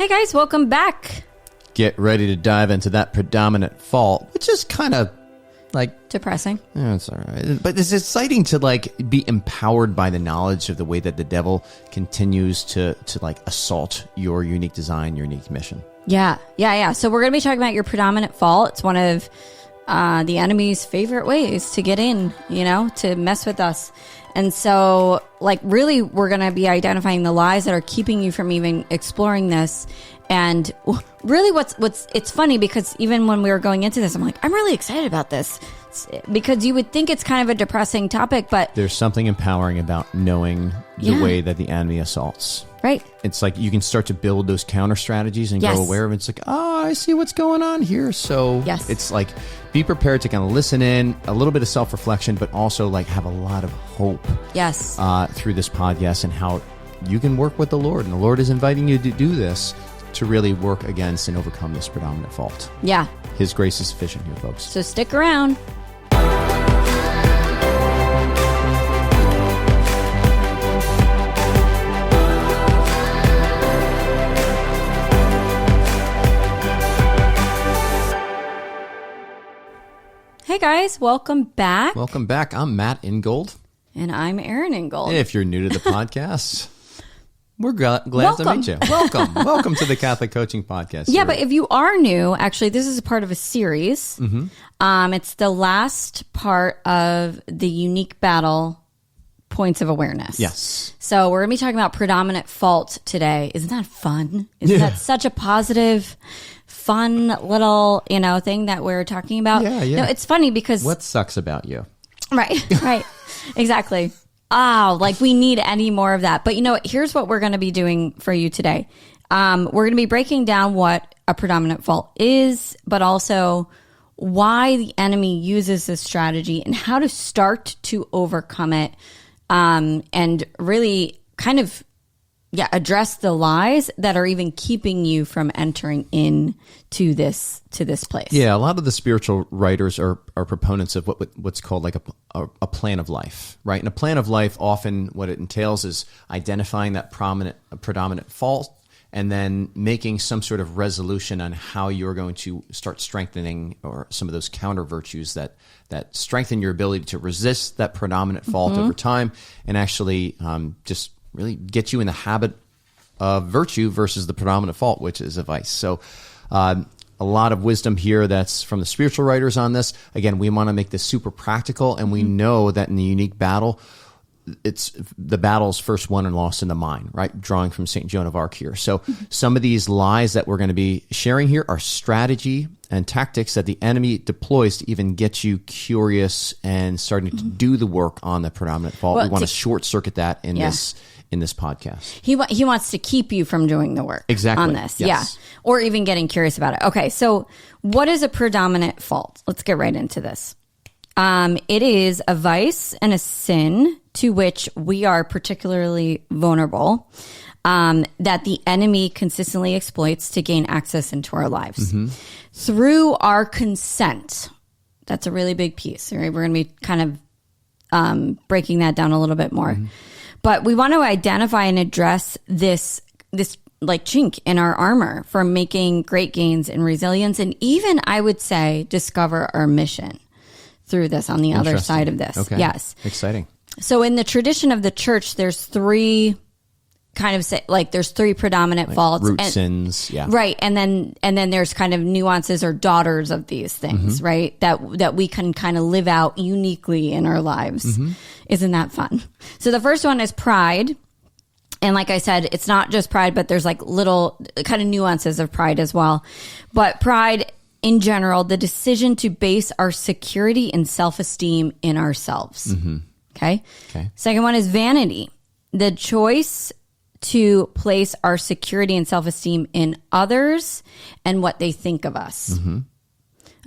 Hey guys, welcome back. Get ready to dive into that predominant fault, which is kind of like depressing. Yeah, it's all right. But it's exciting to like be empowered by the knowledge of the way that the devil continues to like assault your unique design, your unique mission. Yeah. So we're going to be talking about your predominant fault. It's one of the enemy's favorite ways to get in, to mess with us. And so, like, really, we're going to be identifying the lies that are keeping you from even exploring this. And really, it's funny because even when we were going into this, I'm like, I'm really excited about this because you would think it's kind of a depressing topic, but there's something empowering about knowing the way that the enemy assaults. Right. It's like you can start to build those counter strategies and go aware of it. It's like, I see what's going on here. So it's like, be prepared to kind of listen in, a little bit of self-reflection, but also like have a lot of hope through this podcast and how you can work with the Lord. And the Lord is inviting you to do this to really work against and overcome this predominant fault. Yeah. His grace is sufficient here, folks. So stick around. Hey guys, welcome back. Welcome back. I'm Matt Ingold. And I'm Erin Ingold. If you're new to the podcast, we're glad to meet you. Welcome to the Catholic Coaching Podcast. Yeah, but if you are new, actually, this is a part of a series. Mm-hmm. It's the last part of the unique battle points of awareness. Yes. So we're going to be talking about predominant fault today. Isn't that fun? Isn't that such a positive, fun little, thing that we're talking about? Yeah. No, it's funny because what sucks about you? Right. Exactly. Like we need any more of that. But here's what we're going to be doing for you today. We're going to be breaking down what a predominant fault is, but also why the enemy uses this strategy and how to start to overcome it. And really kind of, address the lies that are even keeping you from entering into this place. Yeah, a lot of the spiritual writers are proponents of what's called like a plan of life, right? And a plan of life, often what it entails is identifying that predominant fault and then making some sort of resolution on how you're going to start strengthening or some of those counter virtues that strengthen your ability to resist that predominant fault over time and actually just really get you in the habit of virtue versus the predominant fault, which is a vice. So a lot of wisdom here that's from the spiritual writers on this. Again, we want to make this super practical, and we know that in the unique battle, the battle's first won and lost in the mind, right? Drawing from St. Joan of Arc here. So some of these lies that we're going to be sharing here are strategy and tactics that the enemy deploys to even get you curious and starting to do the work on the predominant fault. We want to short circuit that in this podcast. He wants to keep you from doing the work on this. Yes. Yeah. Or even getting curious about it. Okay. So what is a predominant fault? Let's get right into this. It is a vice and a sin to which we are particularly vulnerable, that the enemy consistently exploits to gain access into our lives through our consent. That's a really big piece. Right? We're going to be kind of breaking that down a little bit more. But we want to identify and address this like chink in our armor for making great gains in resilience, and even, I would say, discover our mission through this on the other side of this. Okay. Yes. Exciting. So in the tradition of the church, there's three predominant faults. Root sins. Yeah. Right. And then there's kind of nuances or daughters of these things, right? That we can kind of live out uniquely in our lives. Isn't that fun? So the first one is pride. And like I said, it's not just pride, but there's like little kind of nuances of pride as well. But pride in general, the decision to base our security and self-esteem in ourselves. Okay. Second one is vanity. The choice to place our security and self-esteem in others and what they think of us.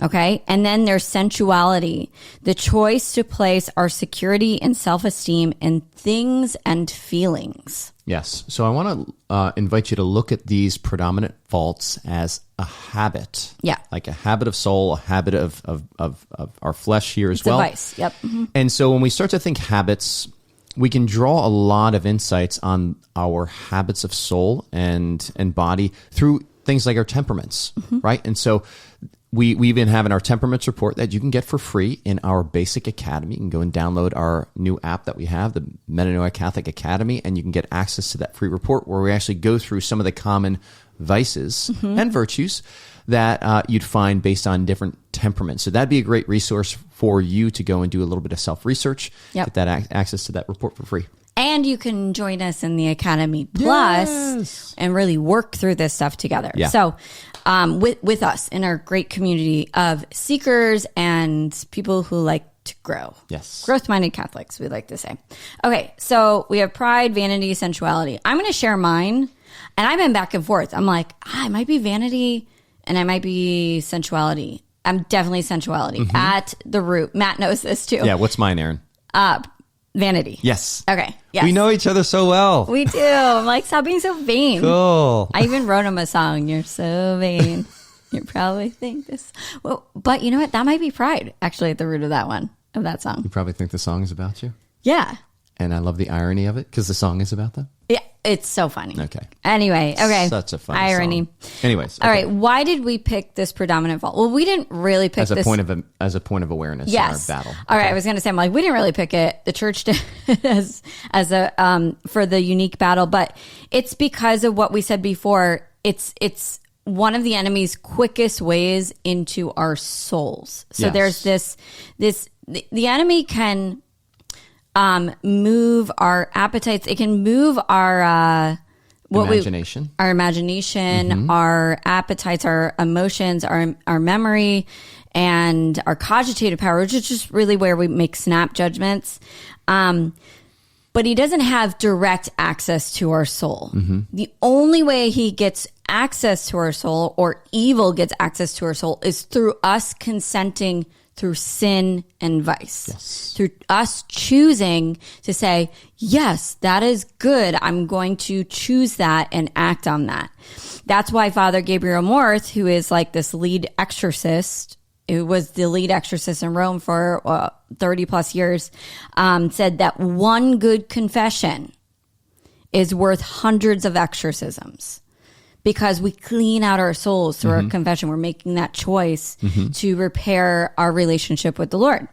Okay. And then there's sensuality, the choice to place our security and self-esteem in things and feelings. Yes. So I want to invite you to look at these predominant faults as a habit. Yeah. Like a habit of soul, a habit of our flesh here as well. It's a vice. Yep. And so when we start to think habits, we can draw a lot of insights on our habits of soul and body through things like our temperaments, right? And so we even have in our temperaments report that you can get for free in our basic academy. You can go and download our new app that we have, the Metanoia Catholic Academy, and you can get access to that free report where we actually go through some of the common vices and virtues that you'd find based on different temperaments. So that'd be a great resource for you to go and do a little bit of self-research, get that access to that report for free. And you can join us in the Academy Plus and really work through this stuff together. Yeah. So with us in our great community of seekers and people who like to grow. Yes. Growth-minded Catholics, we like to say. Okay, so we have pride, vanity, sensuality. I'm going to share mine, and I've been back and forth. I'm like, I might be vanity and I might be sensuality. I'm definitely sensuality at the root. Matt knows this too. Yeah, what's mine, Aaron? Vanity. Yes. Okay. Yes. We know each other so well. We do. I'm like, stop being so vain. Cool. I even wrote him a song. You're so vain. You probably think this. Well, but you know what? That might be pride, actually, at the root of that one, of that song. You probably think the song is about you? Yeah. And I love the irony of it because the song is about them. Yeah. It's so funny. Okay. Anyway. Okay. Such a funny irony. Song. Anyways. Okay. All right. Why did we pick this predominant fault? Well, we didn't really pick as a this. As a point of awareness in our battle. All right. I was going to say, I'm like, we didn't really pick it. The church did as a, for the unique battle, but it's because of what we said before. It's one of the enemy's quickest ways into our souls. So there's the enemy can move our appetites. It can move our imagination, our appetites, our emotions, our memory, and our cogitative power, which is just really where we make snap judgments. But he doesn't have direct access to our soul. The only way he gets access to our soul, or evil gets access to our soul, is through us consenting through sin and vice, through us choosing to say, yes, that is good. I'm going to choose that and act on that. That's why Father Gabriel Morth, who is like this lead exorcist, who was the lead exorcist in Rome for 30 plus years, said that one good confession is worth hundreds of exorcisms. Because we clean out our souls through our confession. We're making that choice to repair our relationship with the Lord.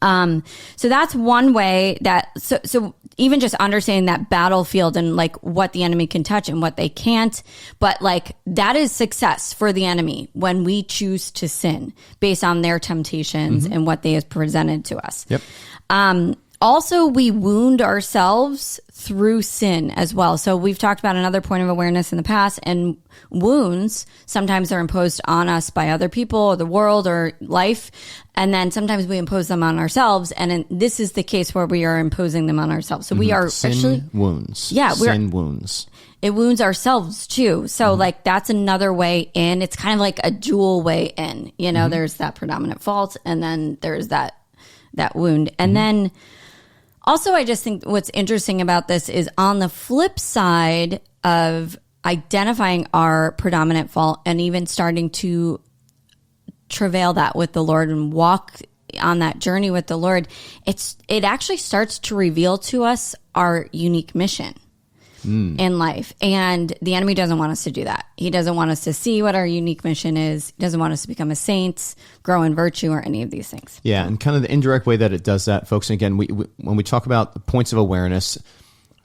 So that's one way that, so even just understanding that battlefield and like what the enemy can touch and what they can't, but like that is success for the enemy when we choose to sin based on their temptations and what they have presented to us. Also, we wound ourselves through sin as well. So we've talked about another point of awareness in the past, and wounds sometimes are imposed on us by other people or the world or life. And then sometimes we impose them on ourselves. And this is the case where we are imposing them on ourselves. So we are sin actually wounds. Yeah. Sin wounds. It wounds ourselves too. So like that's another way in. It's kind of like a dual way in, you know, there's that predominant fault and then there's that wound. And then also, I just think what's interesting about this is on the flip side of identifying our predominant fault and even starting to travail that with the Lord and walk on that journey with the Lord, it actually starts to reveal to us our unique mission in life. And the enemy doesn't want us to do that. He doesn't want us to see what our unique mission is. He doesn't want us to become a saint, grow in virtue, or any of these things. Yeah, and kind of the indirect way that it does that, folks, and again, we when we talk about the points of awareness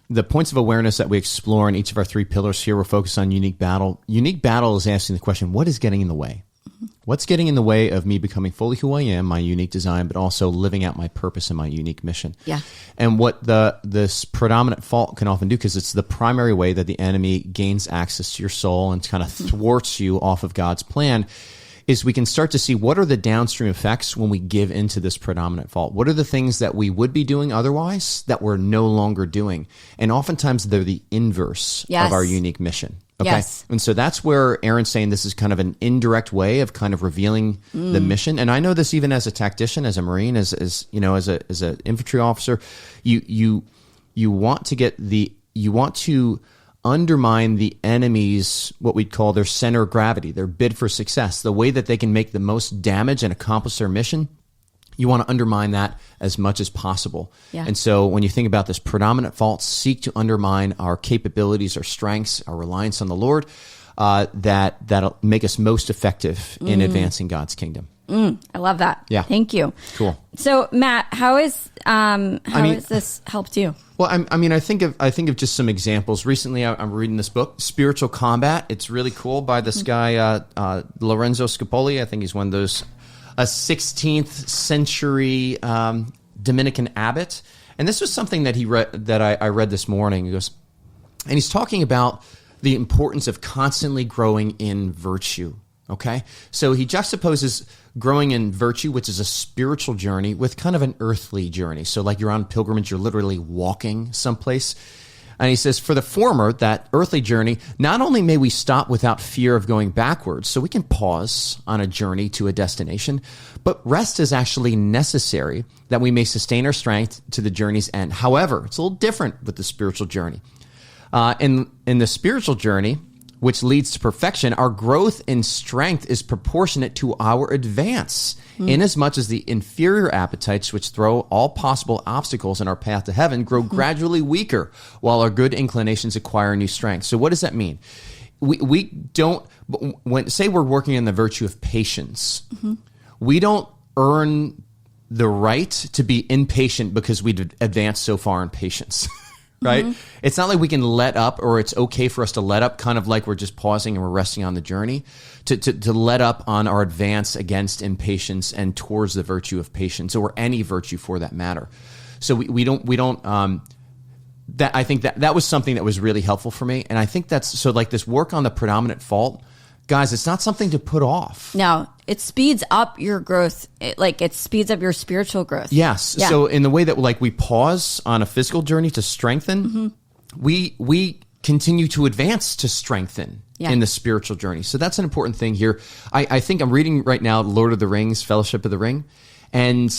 that we explore in each of our three pillars here, we're focused on unique battle. Unique battle is asking the question, what is getting in the way? What's getting in the way of me becoming fully who I am, my unique design, but also living out my purpose and my unique mission? Yeah. And what this predominant fault can often do, because it's the primary way that the enemy gains access to your soul and kind of thwarts you off of God's plan, is we can start to see what are the downstream effects when we give into this predominant fault. What are the things that we would be doing otherwise that we're no longer doing? And oftentimes they're the inverse of our unique mission. Okay. Yes. And so that's where Aaron's saying this is kind of an indirect way of kind of revealing the mission. And I know this even as a tactician, as a Marine, as you know, as an infantry officer, you want to undermine the enemy's, what we'd call their center of gravity, their bid for success, the way that they can make the most damage and accomplish their mission. You want to undermine that as much as possible. Yeah. And so when you think about this predominant fault, seek to undermine our capabilities, our strengths, our reliance on the Lord, that'll make us most effective in advancing God's kingdom. I love that. Yeah. Thank you. Cool. So Matt, how has this helped you? Well, I think of just some examples. Recently, I'm reading this book, Spiritual Combat. It's really cool by this guy, Lorenzo Scapoli. I think he's one of those a 16th century Dominican abbot. And this was something that I read this morning. He goes, and he's talking about the importance of constantly growing in virtue. Okay? So he juxtaposes growing in virtue, which is a spiritual journey, with kind of an earthly journey. So like you're on pilgrimage, you're literally walking someplace. And he says, for the former, that earthly journey, not only may we stop without fear of going backwards, so we can pause on a journey to a destination, but rest is actually necessary that we may sustain our strength to the journey's end. However, it's a little different with the spiritual journey. In the spiritual journey, which leads to perfection, our growth in strength is proportionate to our advance, inasmuch as the inferior appetites, which throw all possible obstacles in our path to heaven, grow gradually weaker, while our good inclinations acquire new strength. So what does that mean? We don't, say we're working on the virtue of patience, we don't earn the right to be impatient because we advanced so far in patience. Right? It's not like we can let up, or it's okay for us to let up, kind of like we're just pausing and we're resting on the journey, to let up on our advance against impatience and towards the virtue of patience, or any virtue for that matter. So we don't that I think that was something that was really helpful for me. And I think that's, so like this work on the predominant fault, guys, it's not something to put off. No, it speeds up your growth. It speeds up your spiritual growth. Yes. Yeah. So in the way that like we pause on a physical journey to strengthen, we continue to advance to strengthen in the spiritual journey. So that's an important thing here. I think I'm reading right now Lord of the Rings, Fellowship of the Ring, and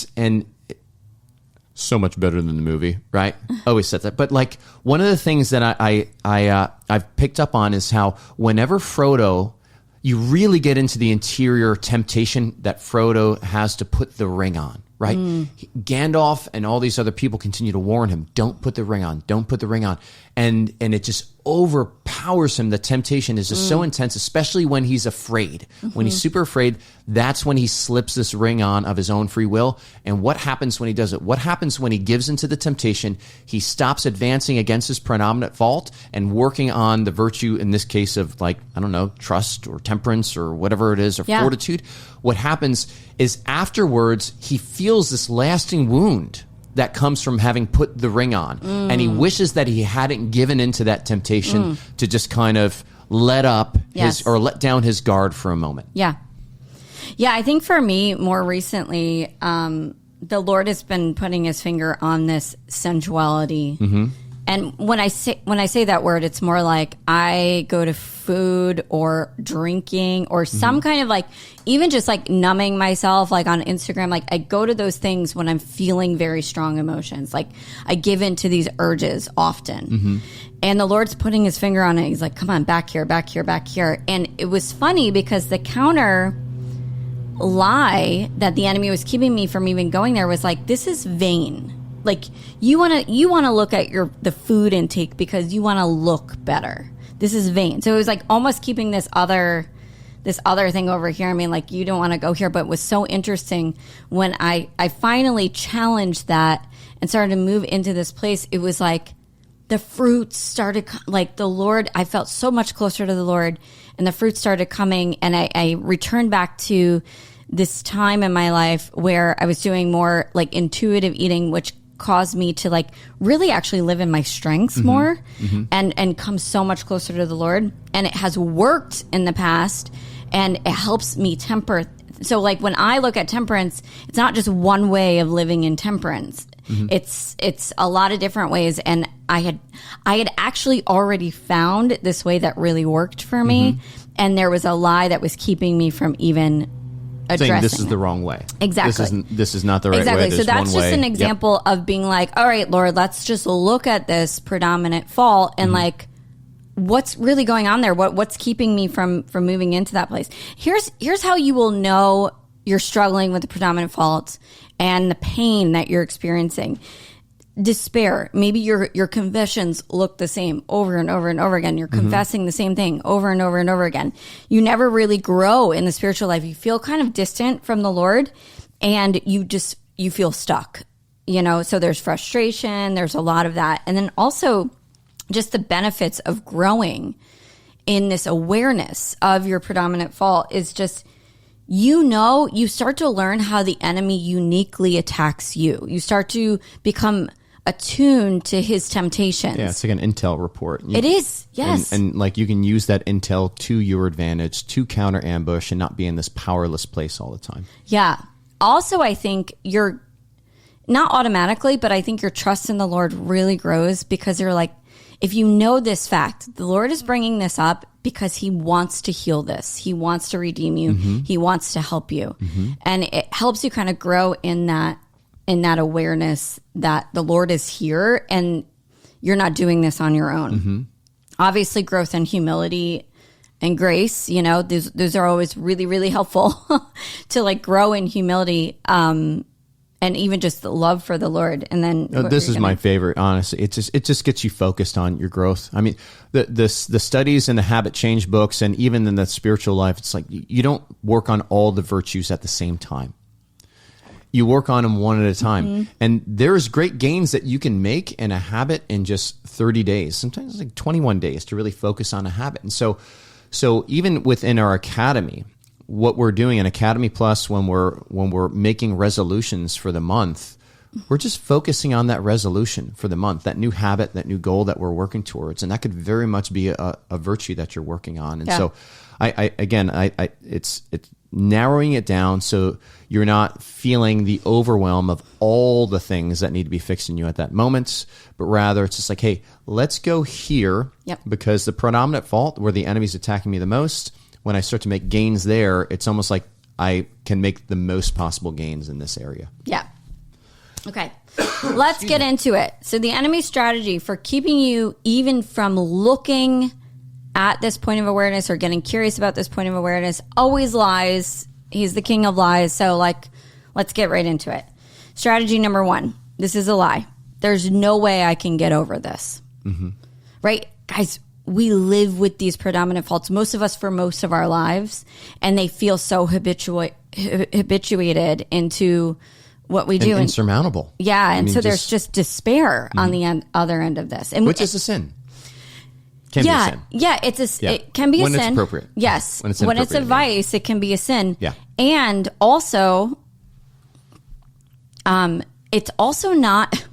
so much better than the movie, right? Always said that. But like one of the things that I've picked up on is how whenever Frodo, you really get into the interior temptation that Frodo has to put the ring on, right? Gandalf and all these other people continue to warn him, don't put the ring on, don't put the ring on. And it just overpowers him. The temptation is just so intense, especially when he's afraid. When he's super afraid, that's when he slips this ring on of his own free will. And what happens when he does it? What happens when he gives into the temptation? He stops advancing against his predominant fault and working on the virtue, in this case of like, I don't know, trust or temperance or whatever it is, or fortitude. What happens is afterwards, he feels this lasting wound that comes from having put the ring on. And he wishes that he hadn't given into that temptation to just kind of let up or let down his guard for a moment. Yeah. Yeah, I think for me, more recently, the Lord has been putting his finger on this sensuality. And when I say that word, it's more like I go to food or drinking or some kind of like, even just like numbing myself, like on Instagram, like I go to those things when I'm feeling very strong emotions. Like I give into these urges often. And the Lord's putting his finger on it. He's like, come on, back here, back here, back here. And it was funny because the counter lie that the enemy was keeping me from even going there was like, this is vain. Like you want to look at the food intake because you want to look better. This is vain. So it was like almost keeping this other thing over here. I mean, like you don't want to go here, but it was so interesting when I finally challenged that and started to move into this place. It was like the fruits started, like the Lord, I felt so much closer to the Lord, and the fruits started coming, and I returned back to this time in my life where I was doing more like intuitive eating, which caused me to like really actually live in my strengths more and come so much closer to the Lord. And it has worked in the past, and it helps me temper. So like when I look at temperance, it's not just one way of living in temperance. It's a lot of different ways. And I had actually already found this way that really worked for me. And there was a lie that was keeping me from even saying this is the wrong way. Exactly. This is not the right way. Exactly. So that's just an example of being like, all right, Lord, let's just look at this predominant fault and like, what's really going on there? What's keeping me from moving into that place? Here's how you will know you're struggling with the predominant fault and the pain that you're experiencing. Despair. Maybe your confessions look the same over and over and over again. You're confessing the same thing over and over and over again. You never really grow in the spiritual life. You feel kind of distant from the Lord, and you feel stuck, so there's frustration. There's a lot of that. And then also just the benefits of growing in this awareness of your predominant fault is just, you start to learn how the enemy uniquely attacks you. You start to become attuned to his temptations. Yeah, it's like an intel report. It is, yes. And like you can use that intel to your advantage to counter ambush and not be in this powerless place all the time. Yeah. Also, I think you're not automatically, but I think your trust in the Lord really grows because you're like, if you know this fact, the Lord is bringing this up because he wants to heal this. He wants to redeem you. He wants to help you. And it helps you kind of grow in that awareness that the Lord is here and you're not doing this on your own. Obviously, growth in humility and grace, those are always really, really helpful to like grow in humility. And even just the love for the Lord. And then this is my favorite, honestly. It just gets you focused on your growth. I mean, the studies and the habit change books and even in the spiritual life, it's like you don't work on all the virtues at the same time. You work on them one at a time. And there's great gains that you can make in a habit in just 30 days, sometimes like 21 days to really focus on a habit. And so even within our academy, what we're doing in Academy Plus when we're making resolutions for the month, we're just focusing on that resolution for the month, that new habit, that new goal that we're working towards. And that could very much be a virtue that you're working on. And so it's narrowing it down so you're not feeling the overwhelm of all the things that need to be fixed in you at that moment, but rather it's just like, hey, let's go here because the predominant fault where the enemy's attacking me the most, when I start to make gains there, it's almost like I can make the most possible gains in this area. Yeah. Okay. Let's get into it. So the enemy's strategy for keeping you even from looking at this point of awareness or getting curious about this point of awareness always lies. He's the king of lies. So let's get right into it. Strategy number 1. This is a lie. There's no way I can get over this. Right? Guys, we live with these predominant faults, most of us for most of our lives, and they feel so habituated into what we do. And insurmountable. Yeah, and so there's just despair on the other end of this. And which is a sin. Can be a sin. Yeah, it can be a sin. When it's appropriate. Yes. When it's a vice, it can be a sin. Yeah. And also, it's also not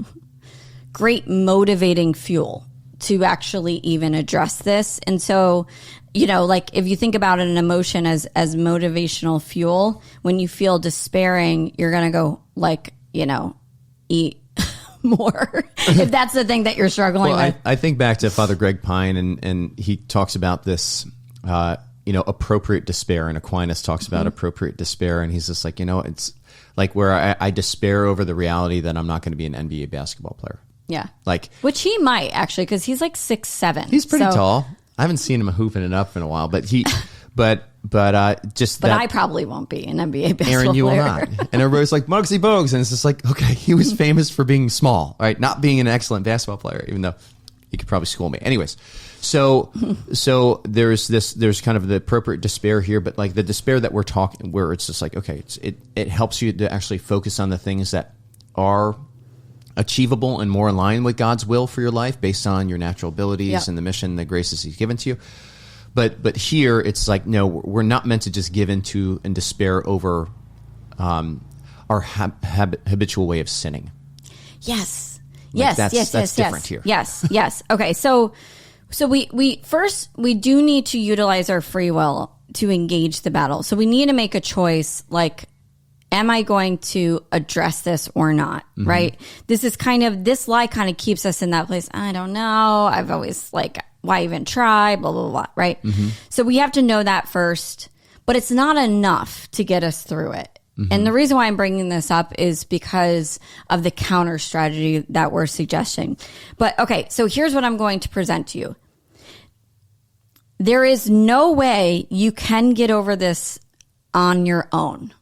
great motivating fuel to actually even address this. And so, like if you think about an emotion as motivational fuel, when you feel despairing, you're going to go eat more if that's the thing that you're struggling with. I think back to Father Greg Pine and he talks about this, appropriate despair, and Aquinas talks about appropriate despair. And he's just like, it's like where I despair over the reality that I'm not going to be an NBA basketball player. Yeah. Which he might actually, because he's like 6'7". He's pretty tall. I haven't seen him hooping it up in a while, but But I probably won't be an NBA basketball Aaron, you player. will not. And everybody's like, Muggsy Bogues. And it's just like, okay, he was famous for being small, right? Not being an excellent basketball player, even though he could probably school me. Anyways, so there's kind of the appropriate despair here, but like the despair that we're talking, where it's just like, okay, it helps you to actually focus on the things that are achievable and more in line with God's will for your life based on your natural abilities and the mission, the graces he's given to you. But here it's like, no, we're not meant to just give into and despair over our habitual way of sinning. Yes. That's different here. Yes. Okay. So we first do need to utilize our free will to engage the battle. So we need to make a choice, like, am I going to address this or not? Mm-hmm. Right? This lie kind of keeps us in that place. I don't know. I've always why even try? Blah, blah, blah. Right? Mm-hmm. So we have to know that first, but it's not enough to get us through it. Mm-hmm. And the reason why I'm bringing this up is because of the counter strategy that we're suggesting. But okay, so here's what I'm going to present to you. There is no way you can get over this on your own.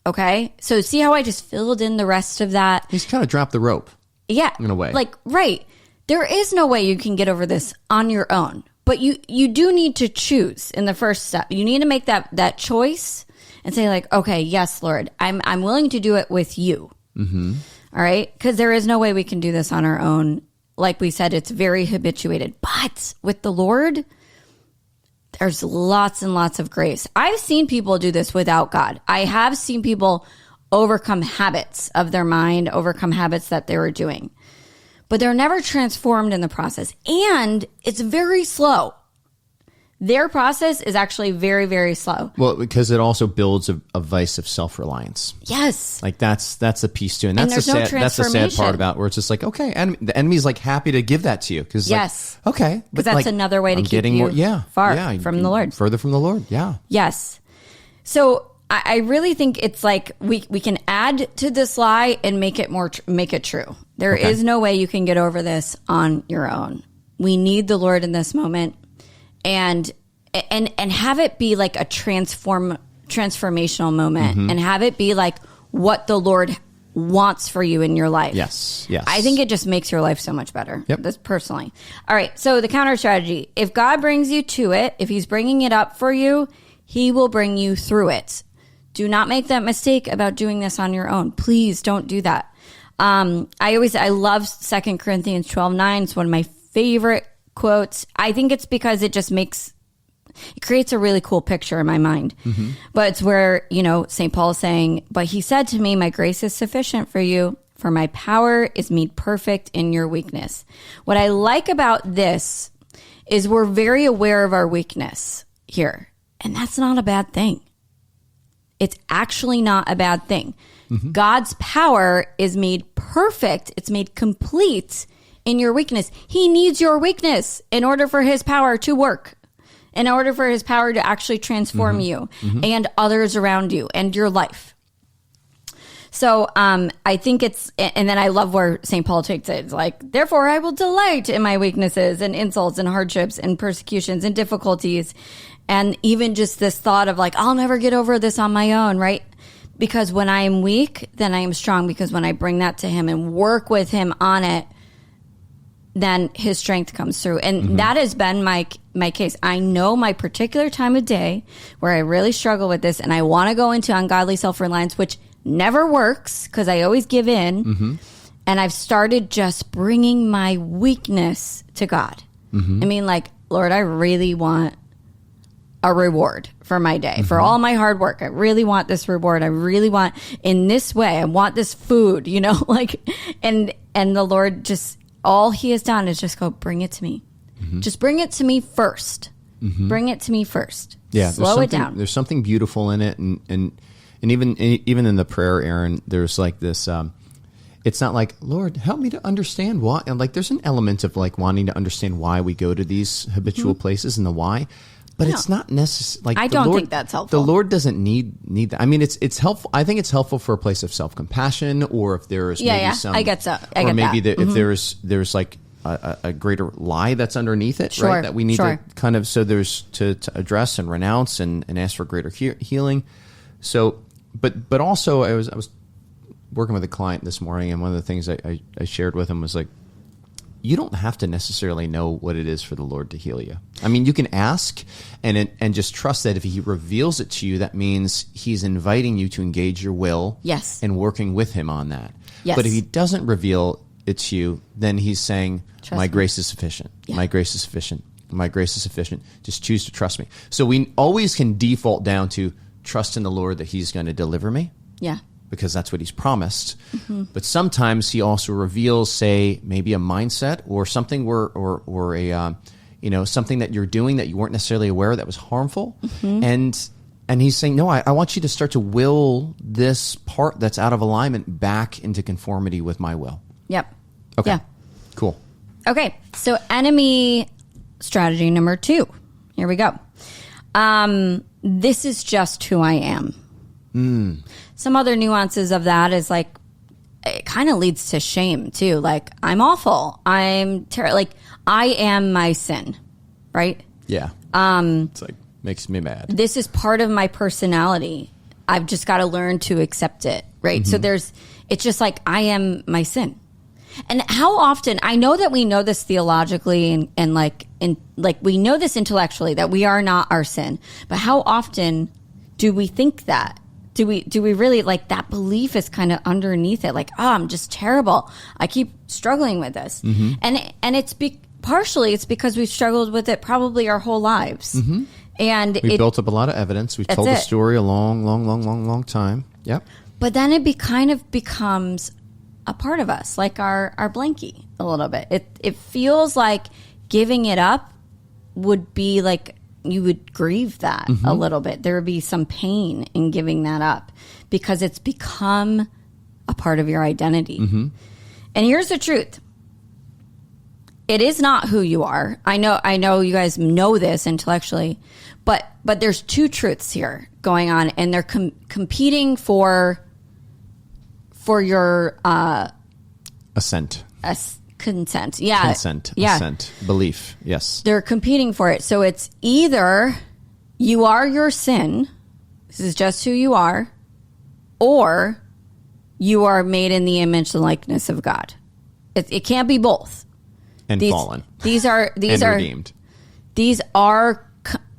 Okay. So see how I just filled in the rest of that? He's kind of dropped the rope. Yeah. In a way. Like, right. There is no way you can get over this on your own. But you do need to choose in the first step. You need to make that choice and say like, okay, yes, Lord, I'm willing to do it with you. Mm-hmm. All right? Because there is no way we can do this on our own. Like we said, it's very habituated. But with the Lord, there's lots and lots of grace. I've seen people do this without God. I have seen people overcome habits of their mind, overcome habits that they were doing. But they're never transformed in the process. And it's very slow. Their process is actually very, very slow. Well, because it also builds a vice of self-reliance. Yes. Like that's the piece too. And that's there's no that's the sad part about where it's just like, okay, and the enemy's like happy to give that to you. Cause yes. Like, okay. Because that's like, another way to keep you far from the Lord. Further from the Lord. Yeah. Yes. So I really think it's like we can add to this lie and make it make it true. There is no way you can get over this on your own. We need the Lord in this moment, and have it be like a transformational moment, and have it be like what the Lord wants for you in your life. Yes. I think it just makes your life so much better. Yep. This personally. All right. So the counter strategy: if God brings you to it, if He's bringing it up for you, He will bring you through it. Do not make that mistake about doing this on your own. Please don't do that. I love 2 Corinthians 12:9. It's one of my favorite quotes. I think it's because it creates a really cool picture in my mind. Mm-hmm. But it's where, St. Paul is saying, but he said to me, my grace is sufficient for you, for my power is made perfect in your weakness. What I like about this is we're very aware of our weakness here. And that's not a bad thing. It's actually not a bad thing. Mm-hmm. God's power is made perfect. It's made complete in your weakness. He needs your weakness in order for His power to work, in order for His power to actually transform you and others around you and your life. So I think and then I love where St. Paul takes it. It's like, therefore I will delight in my weaknesses and insults and hardships and persecutions and difficulties. And even just this thought of like, I'll never get over this on my own, right? Because when I am weak, then I am strong. Because when I bring that to Him and work with Him on it, then His strength comes through. And that has been my case. I know my particular time of day where I really struggle with this and I want to go into ungodly self-reliance, which never works because I always give in. Mm-hmm. And I've started just bringing my weakness to God. Mm-hmm. I mean, like, Lord, I really want a reward for my day, for all my hard work. I really want this reward. I really want in this way. I want this food, and the Lord just, all He has done is just go, bring it to me. Mm-hmm. Just bring it to me first. Mm-hmm. Bring it to me first. Yeah. Slow it down. There's something beautiful in it. And even in the prayer, Aaron, there's like this, it's not like, Lord, help me to understand why. And like, there's an element of like wanting to understand why we go to these habitual places and the why. But it's not necessary. Like, I don't think that's helpful. The Lord doesn't need that. I mean, it's helpful. I think it's helpful for a place of self-compassion, or if there is maybe some. I get so. If there's like a greater lie that's underneath it, right? That we need to kind of there's to address and renounce and ask for greater healing. So, but also I was working with a client this morning, and one of the things I shared with him was like, you don't have to necessarily know what it is for the Lord to heal you. I mean, you can ask and just trust that if He reveals it to you, that means He's inviting you to engage your will, and working with Him on that. Yes. But if He doesn't reveal it to you, then He's saying, my grace is sufficient. Yeah. My grace is sufficient. My grace is sufficient. Just choose to trust me. So we always can default down to trust in the Lord that He's going to deliver me. Yeah. Because that's what He's promised. Mm-hmm. But sometimes He also reveals, say, maybe a mindset or something or a something that you're doing that you weren't necessarily aware of that was harmful. Mm-hmm. And He's saying, no, I want you to start to will this part that's out of alignment back into conformity with my will. Yep. Okay. Yeah. Cool. Okay. So enemy strategy number 2. Here we go. This is just who I am. Some other nuances of that is like, it kind of leads to shame too. Like, I'm awful. I'm terrible. Like, I am my sin, right? Yeah. It's like, makes me mad. This is part of my personality. I've just got to learn to accept it, right? So it's just like, I am my sin. And how often, I know that we know this theologically and we know this intellectually, that we are not our sin, but how often do we think that? Do we really, like, that belief is kind of underneath it? Like, oh, I'm just terrible. I keep struggling with this. And it's partially it's because we've struggled with it probably our whole lives. And we built up a lot of evidence. We've told the story a long time. Yep. But then it kind of becomes a part of us, like our blankie a little bit. It feels like giving it up would be like, you would grieve that a little bit. There would be some pain in giving that up because it's become a part of your identity. And here's the truth. It is not who you are. I know you guys know this intellectually, but there's two truths here going on, and they're competing for your assent. Consent. Yeah. Consent. Yeah. Assent. Belief. Yes. They're competing for it. So it's either you are your sin, this is just who you are, or you are made in the image and likeness of God. It can't be both. And fallen. These are redeemed. These are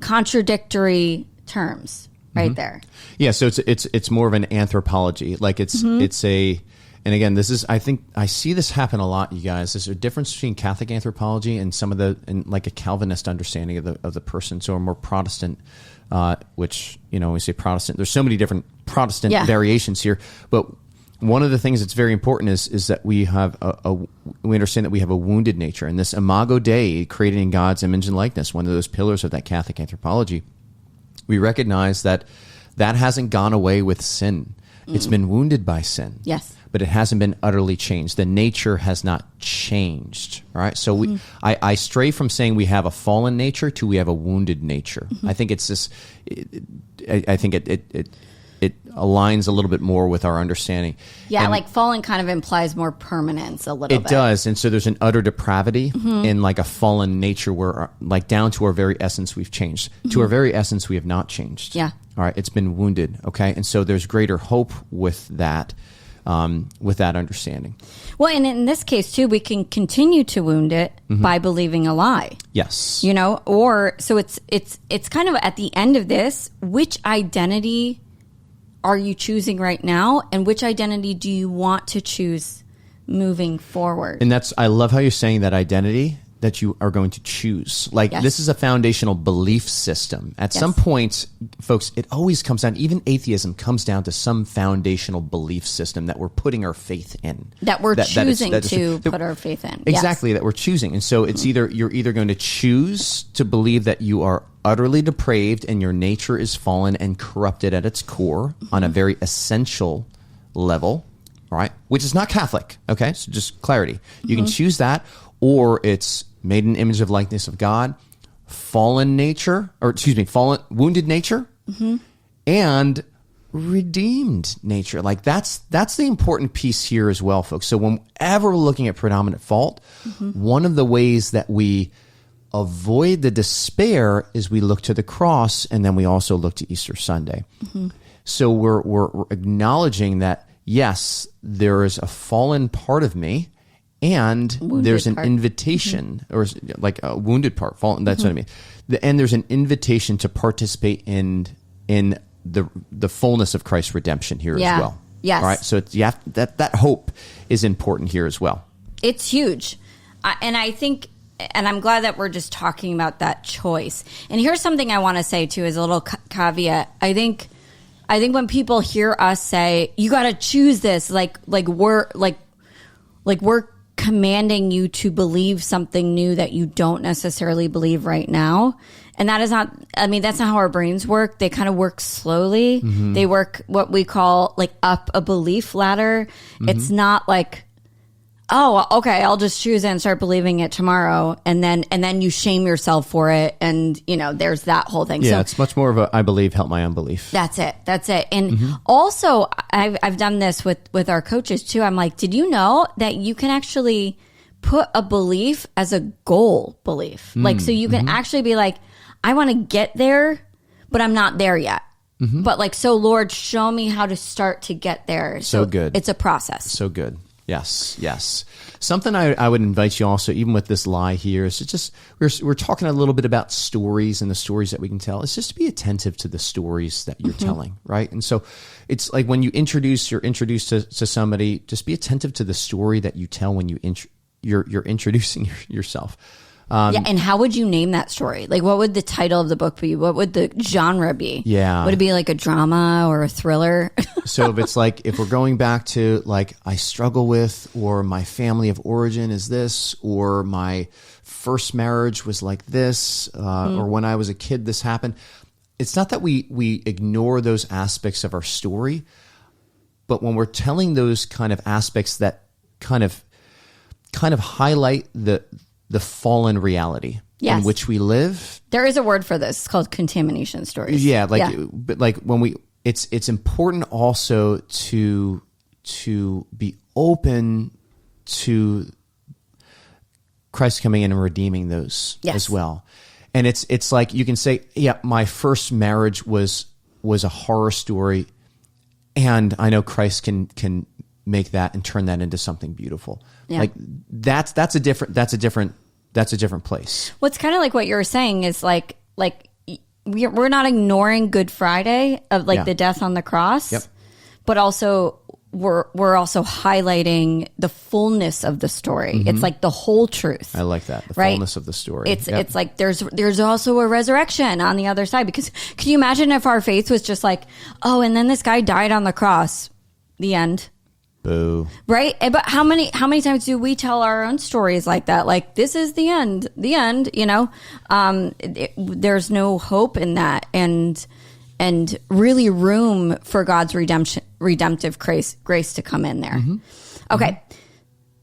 contradictory terms right there. Yeah, so it's more of an anthropology. Like it's a, and again, this is, I think I see this happen a lot, you guys. There's a difference between Catholic anthropology and like a Calvinist understanding of the person. So a more Protestant, which, when we say Protestant, there's so many different Protestant variations here. But one of the things that's very important is that we have we understand that we have a wounded nature, and this imago Dei, created in God's image and likeness, one of those pillars of that Catholic anthropology. We recognize that hasn't gone away with sin. It's been wounded by sin. Yes. But it hasn't been utterly changed. The nature has not changed. All right. So I stray from saying we have a fallen nature to we have a wounded nature. I think it's this. I think it aligns a little bit more with our understanding. Yeah, and like fallen kind of implies more permanence a little bit. It does. And so there's an utter depravity in like a fallen nature where, like, down to our very essence, we've changed. To our very essence, we have not changed. Yeah. All right. It's been wounded. Okay. And so there's greater hope with that understanding. Well, and in this case too, we can continue to wound it by believing a lie. Yes. Or so it's kind of at the end of this, which identity are you choosing right now, and which identity do you want to choose moving forward? And I love how you're saying that identity that you are going to choose. Like, this is a foundational belief system. At some point, folks, it always comes down, even atheism comes down to some foundational belief system that we're putting our faith in. That we're choosing to put our faith in. Exactly, that we're choosing. And so it's you're either going to choose to believe that you are utterly depraved and your nature is fallen and corrupted at its core on a very essential level, right? Which is not Catholic, okay? So just clarity. You can choose that, or it's made in image of likeness of God, fallen wounded nature, and redeemed nature. Like that's the important piece here as well, folks. So whenever we're looking at predominant fault, one of the ways that we avoid the despair is we look to the cross, and then we also look to Easter Sunday. So we're acknowledging that, yes, there is a fallen part of me, and there's an invitation, or like a wounded part, fallen. That's what I mean. And there's an invitation to participate in the fullness of Christ's redemption here as well. Yes. All right. So that hope is important here as well. It's huge, and I think. And I'm glad that we're just talking about that choice. And here's something I want to say too, as a little caveat. I think when people hear us say, "You got to choose this," like we're commanding you to believe something new that you don't necessarily believe right now. And that is not. I mean, that's not how our brains work. They kind of work slowly. They work what we call like up a belief ladder. It's not like, oh, okay, I'll just choose it and start believing it tomorrow, and then you shame yourself for it, and there's that whole thing. Yeah, so, it's much more of a I believe, help my unbelief. That's it. And also, I've done this with our coaches too. I'm like, did you know that you can actually put a belief as a goal belief? Like, so you can actually be like, I want to get there, but I'm not there yet. But like, so Lord, show me how to start to get there. So good. It's a process. So good. Yes. Something I would invite you also, even with this lie here, is to just, we're talking a little bit about stories and the stories that we can tell. It's just to be attentive to the stories that you're telling, right? And so it's like when you're introduced to somebody, just be attentive to the story that you tell when you're introducing yourself. And how would you name that story? Like, what would the title of the book be? What would the genre be? Yeah. Would it be like a drama or a thriller? So if it's like, if we're going back to like, I struggle with, or my family of origin is this, or my first marriage was like this, or when I was a kid, this happened. It's not that we ignore those aspects of our story, but when we're telling those kind of aspects that kind of highlight the fallen reality in which we live. There is a word for this. It's called contamination stories. Yeah. But like when it's important also to be open to Christ coming in and redeeming those as well. And it's like, you can say, yeah, my first marriage was a horror story, and I know Christ can make that and turn that into something beautiful. Yeah. Like that's a different place. What's kind of like what you're saying is like we're not ignoring Good Friday of like the death on the cross, but also we're also highlighting the fullness of the story. It's like the whole truth. I like that. The fullness of the story. It's like there's also a resurrection on the other side, because can you imagine if our faith was just like, oh, and then this guy died on the cross, the end. Boo. Right? But how many times do we tell our own stories like that? Like, this is the end, you know? There's no hope in that. And really room for God's redemptive grace to come in there. Okay.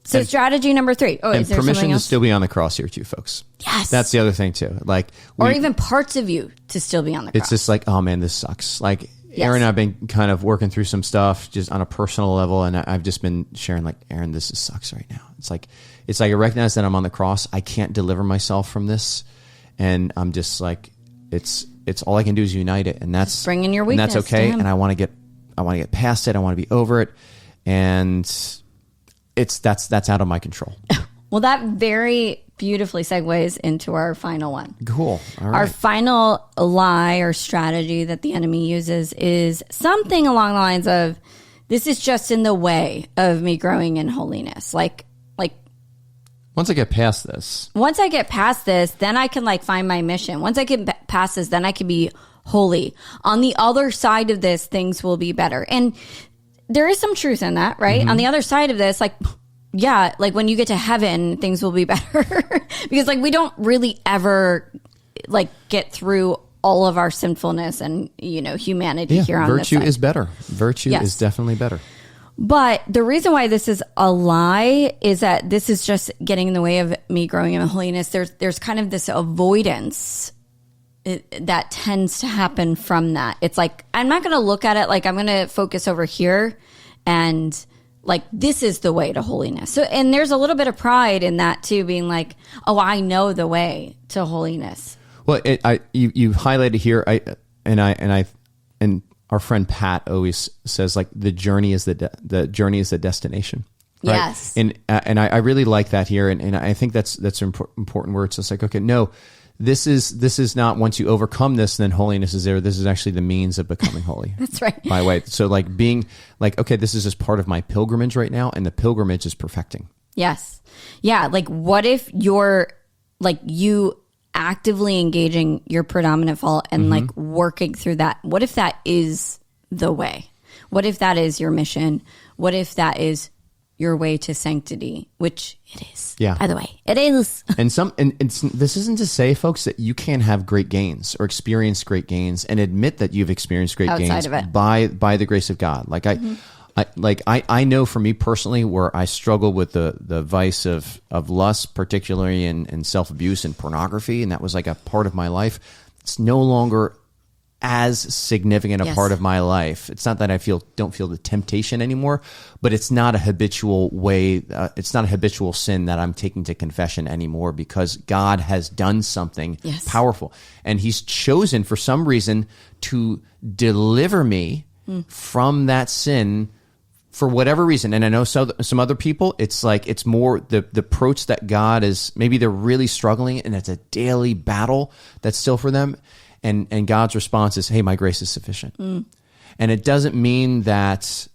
So strategy number 3. Oh, and is there permission something else? to still be on the cross here too, folks. Yes. That's the other thing too. Like, or even parts of you to still be on the cross. It's just like, oh man, this sucks. Like, Aaron and I have been kind of working through some stuff just on a personal level, and I've just been sharing like, Aaron, this just sucks right now. It's like I recognize that I'm on the cross. I can't deliver myself from this, and I'm just like, it's all I can do is unite it, and that's bringing your weakness, and that's okay. And I want to get past it. I want to be over it, and that's out of my control. Well, that very beautifully segues into our final one. Cool. All right. Our final lie or strategy that the enemy uses is something along the lines of, this is just in the way of me growing in holiness. Like once I get past this, then I can like find my mission. Once I get past this, then I can be holy. On the other side of this, things will be better. And there is some truth in that, right? On the other side of this, like, yeah, like when you get to heaven, things will be better because like we don't really ever like get through all of our sinfulness and, you know, humanity here on this side. Virtue is better. Virtue is definitely better. But the reason why this is a lie is that this is just getting in the way of me growing in holiness. There's kind of this avoidance that tends to happen from that. It's like, I'm not going to look at it like I'm going to focus over here and like, this is the way to holiness. So, and there's a little bit of pride in that too, being like, oh, I know the way to holiness. Well, you highlighted here, and our friend Pat always says like the journey is the journey is the destination. Right? Yes. And I really like that here. And I think that's an important word. So it's like, okay, no, this is not once you overcome this, then holiness is there. This is actually the means of becoming holy. That's right. By the way. So like being like, okay, this is just part of my pilgrimage right now. And the pilgrimage is perfecting. Yes. Yeah. Like what if you're like you actively engaging your predominant fault and like working through that? What if that is the way? What if that is your mission? What if that is your way to sanctity, which it is. Yeah. By the way, it is. And this isn't to say, folks, that you can't have great gains or experience great gains and admit that you've experienced great gains by the grace of God. Like I know for me personally, where I struggle with the vice of lust, particularly in self-abuse and pornography, and that was like a part of my life. It's no longer as significant a part of my life. It's not that I don't feel the temptation anymore, but it's not a habitual way. It's not a habitual sin that I'm taking to confession anymore, because God has done something powerful, and He's chosen for some reason to deliver me from that sin for whatever reason. And I know some other people, it's like, it's more the approach that God is, maybe they're really struggling and it's a daily battle that's still for them. And God's response is, hey, my grace is sufficient. And it doesn't mean that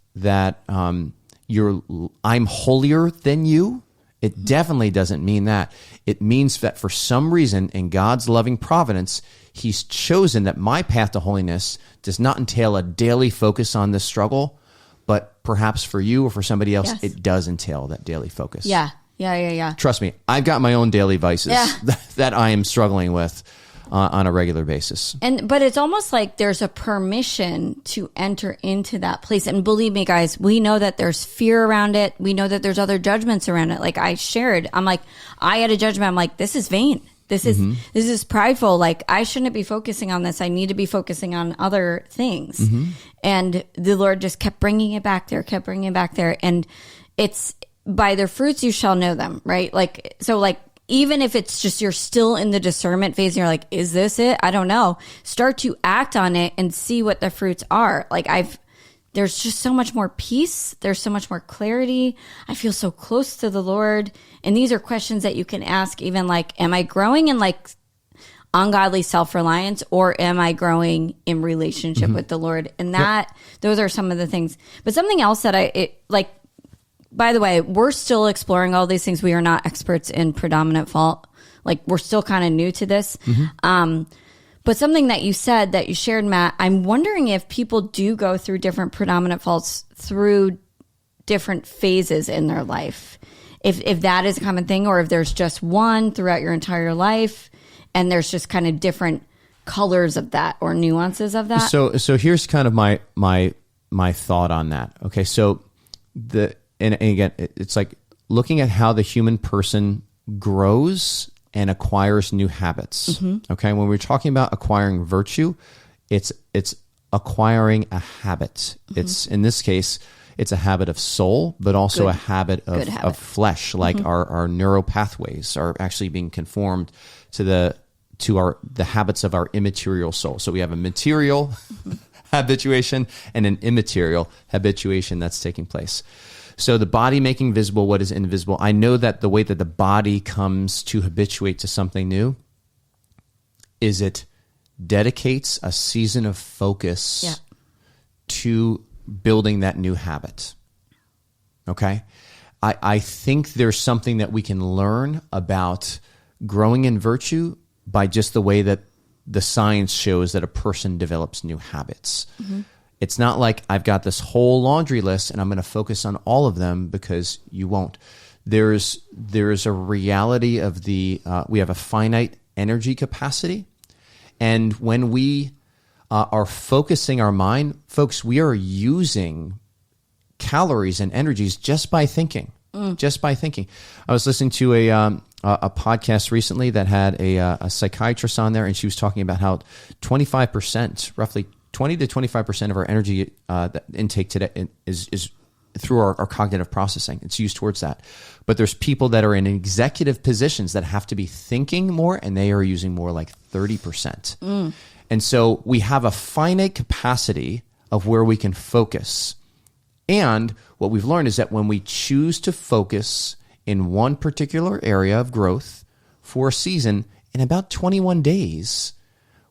I'm holier than you. It definitely doesn't mean that. It means that for some reason in God's loving providence, He's chosen that my path to holiness does not entail a daily focus on this struggle, but perhaps for you or for somebody else, it does entail that daily focus. Yeah. Trust me, I've got my own daily vices that I am struggling with on a regular basis. But it's almost like there's a permission to enter into that place. And believe me, guys, we know that there's fear around it. We know that there's other judgments around it. Like I shared, I'm like, I had a judgment. I'm like, this is vain. This is prideful. Like, I shouldn't be focusing on this. I need to be focusing on other things. And the Lord just kept bringing it back there, And it's by their fruits you shall know them, right? Like, so like, even if it's just you're still in the discernment phase and you're like, is this it? I don't know. Start to act on it and see what the fruits are. Like there's just so much more peace. There's so much more clarity. I feel so close to the Lord. And these are questions that you can ask, even like, am I growing in like ungodly self-reliance, or am I growing in relationship with the Lord? And those are some of the things. But something else that by the way, we're still exploring all these things. We are not experts in predominant fault. Like, we're still kind of new to this. But something that you said, that you shared, Matt, I'm wondering if people do go through different predominant faults through different phases in their life. If that is a common thing, or if there's just one throughout your entire life, and there's just kind of different colors of that or nuances of that. So here's kind of my thought on that. Okay, so and again, it's like looking at how the human person grows and acquires new habits. Okay, when we're talking about acquiring virtue, it's acquiring a habit. It's, in this case, it's a habit of soul, but also a habit of flesh. Like our neural pathways are actually being conformed to the habits of our immaterial soul. So we have a material habituation and an immaterial habituation that's taking place. So the body making visible what is invisible. I know that the way that the body comes to habituate to something new is it dedicates a season of focus to building that new habit. Okay? I think there's something that we can learn about growing in virtue by just the way that the science shows that a person develops new habits. It's not like I've got this whole laundry list and I'm going to focus on all of them, because you won't. There's a reality of we have a finite energy capacity. And when we are focusing our mind, folks, we are using calories and energies just by thinking. Just by thinking. I was listening to a podcast recently that had a psychiatrist on there, and she was talking about how 25%, roughly 20 to 25% of our energy intake today is through our cognitive processing. It's used towards that. But there's people that are in executive positions that have to be thinking more, and they are using more like 30%. And so we have a finite capacity of where we can focus. And what we've learned is that when we choose to focus in one particular area of growth for a season, in about 21 days,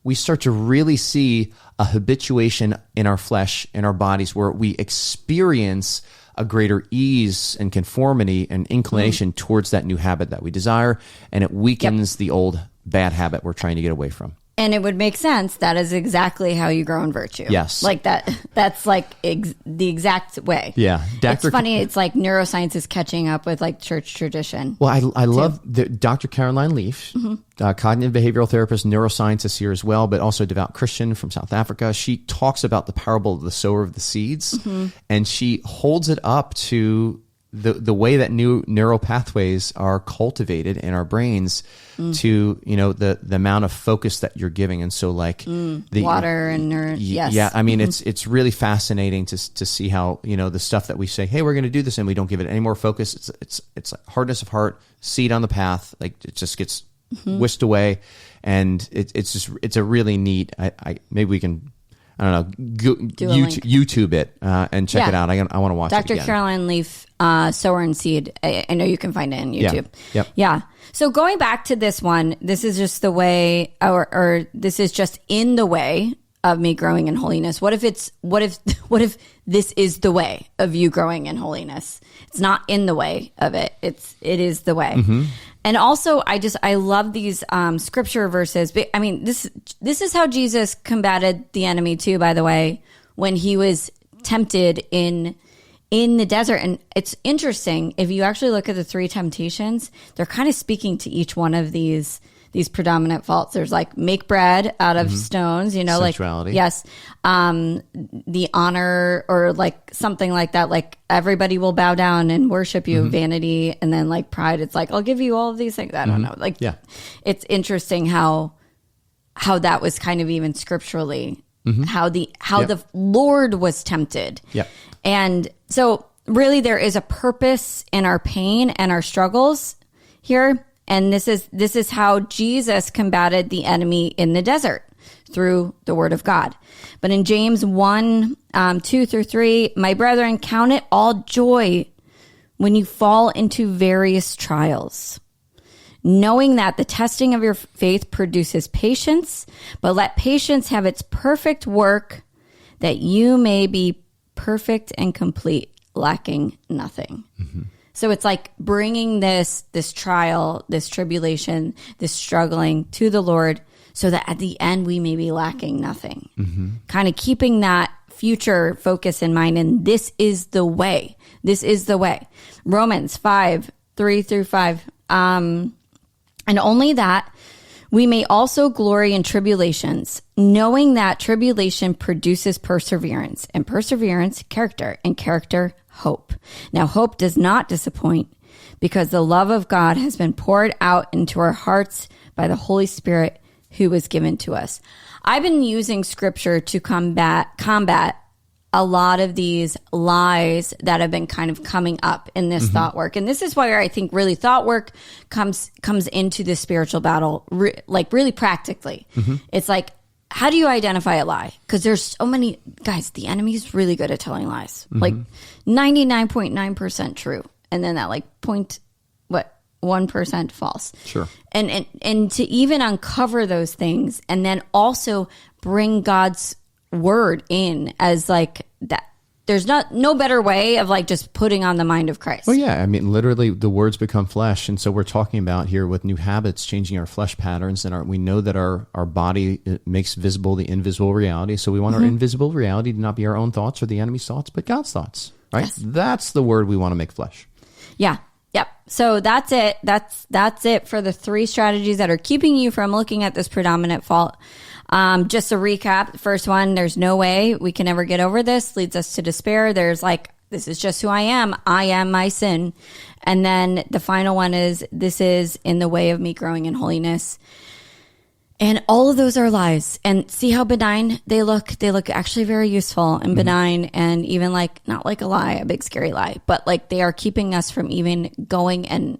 we start to really see a habituation in our flesh, in our bodies, where we experience a greater ease and conformity and inclination towards that new habit that we desire, and it weakens the old bad habit we're trying to get away from. And it would make sense. That is exactly how you grow in virtue. Yes. Like that. That's like the exact way. Yeah. It's funny. It's like neuroscience is catching up with like church tradition. Well, I love Dr. Caroline Leaf, cognitive behavioral therapist, neuroscientist here as well, but also a devout Christian from South Africa. She talks about the parable of the sower of the seeds, and she holds it up to the way that new neural pathways are cultivated in our brains to, the amount of focus that you're giving. And so like the water and yes. Yeah. I mean, it's really fascinating to see how, the stuff that we say, hey, we're going to do this, and we don't give it any more focus. It's like hardness of heart, seed on the path. Like it just gets whisked away. And it's a really neat, maybe we can, I don't know, YouTube it and check it out. I want to watch it again. Dr. Caroline Leaf, Sower and Seed. I know you can find it on YouTube. Yep. Yeah. So going back to this one, this is just the way, or this is just in the way of me growing in holiness. What if this is the way of you growing in holiness? It's not in the way of it. It is the way. Mm-hmm. And also, I love these scripture verses. I mean, this is how Jesus combated the enemy too, by the way, when he was tempted in the desert. And it's interesting, if you actually look at the 3 temptations, they're kind of speaking to each one of these predominant faults. There's like make bread out of stones, Sexuality. like, yes, the honor, or like something like that, like everybody will bow down and worship you, vanity. And then like pride, it's like, I'll give you all of these things. I don't know. Like, it's interesting how that was kind of even scripturally, how the Lord was tempted. Yeah. And so really there is a purpose in our pain and our struggles here. And this is how Jesus combated the enemy in the desert, through the word of God. But in James 1, 2 through 3, my brethren, count it all joy when you fall into various trials, knowing that the testing of your faith produces patience, but let patience have its perfect work, that you may be perfect and complete, lacking nothing. Mm-hmm. So it's like bringing this trial, this tribulation, this struggling to the Lord, so that at the end we may be lacking nothing. Mm-hmm. Kind of keeping that future focus in mind. And this is the way. This is the way. Romans 5, 3 through 5. And only that we may also glory in tribulations, knowing that tribulation produces perseverance, and perseverance, character, and character, hope. Now, hope does not disappoint, because the love of God has been poured out into our hearts by the Holy Spirit who was given to us. I've been using scripture to combat a lot of these lies that have been kind of coming up in this thought work. And this is where I think really thought work comes into the spiritual battle, really practically. Mm-hmm. It's like, how do you identify a lie? Because there's so many, guys, the enemy's really good at telling lies. Mm-hmm. Like 99.9% true. And then that 1% false. Sure. And to even uncover those things, and then also bring God's word in as like that. There's no better way of like just putting on the mind of Christ. Well, yeah. I mean, literally the words become flesh. And so we're talking about here with new habits, changing our flesh patterns. And we know that our body makes visible the invisible reality. So we want our invisible reality to not be our own thoughts or the enemy's thoughts, but God's thoughts, right? Yes. That's the word we want to make flesh. Yeah. Yep. So that's it. That's it for the 3 strategies that are keeping you from looking at this predominant fault. Just a recap. The first one, there's no way we can ever get over this, leads us to despair. There's like, this is just who I am. I am my sin. And then the final one is, this is in the way of me growing in holiness. And all of those are lies. And see how benign they look? They look actually very useful and benign, and even like, not like a lie, a big scary lie, but like they are keeping us from even going on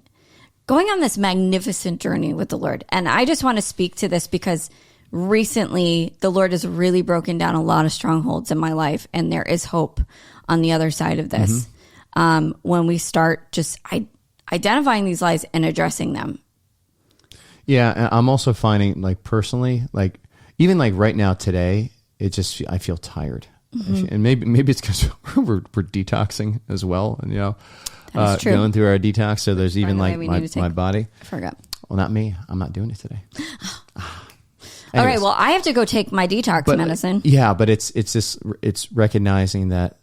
this magnificent journey with the Lord. And I just want to speak to this because recently the Lord has really broken down a lot of strongholds in my life, and there is hope on the other side of this. When we start just identifying these lies and addressing them. Yeah, I'm also finding, like, personally, like, even like right now today, I feel tired. And maybe it's because we're detoxing as well, and going through our detox. So there's even like my body. I forgot. Well, not me. I'm not doing it today. All right. Well, I have to go take my detox medicine. Yeah, but it's recognizing that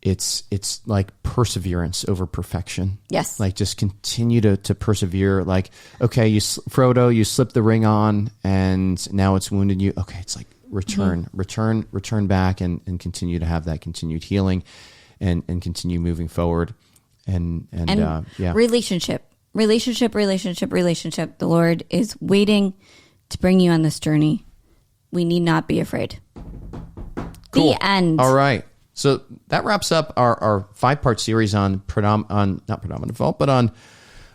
it's like perseverance over perfection. Yes. Like just continue to persevere. Like, okay, Frodo, you slipped the ring on and now it's wounded you. Okay. It's like return back and continue to have that continued healing. and continue moving forward. And relationship. The Lord is waiting to bring you on this journey. We need not be afraid. Cool. The end. All right. So that wraps up our 5-part series on not predominant fault, but on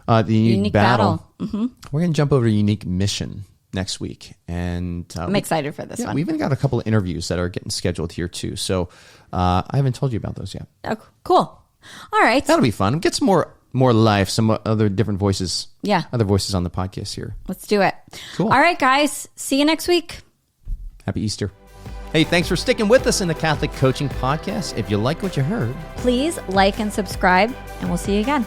the unique battle. Mm-hmm. We're going to jump over to unique mission next week. And I'm excited for this one. We even got a couple of interviews that are getting scheduled here too. So I haven't told you about those yet. Oh, cool. All right. That'll be fun. Get some more life, some other different voices. Yeah. Other voices on the podcast here. Let's do it. Cool. All right, guys. See you next week. Happy Easter. Hey, thanks for sticking with us in the Catholic Coaching Podcast. If you like what you heard, please like and subscribe, and we'll see you again.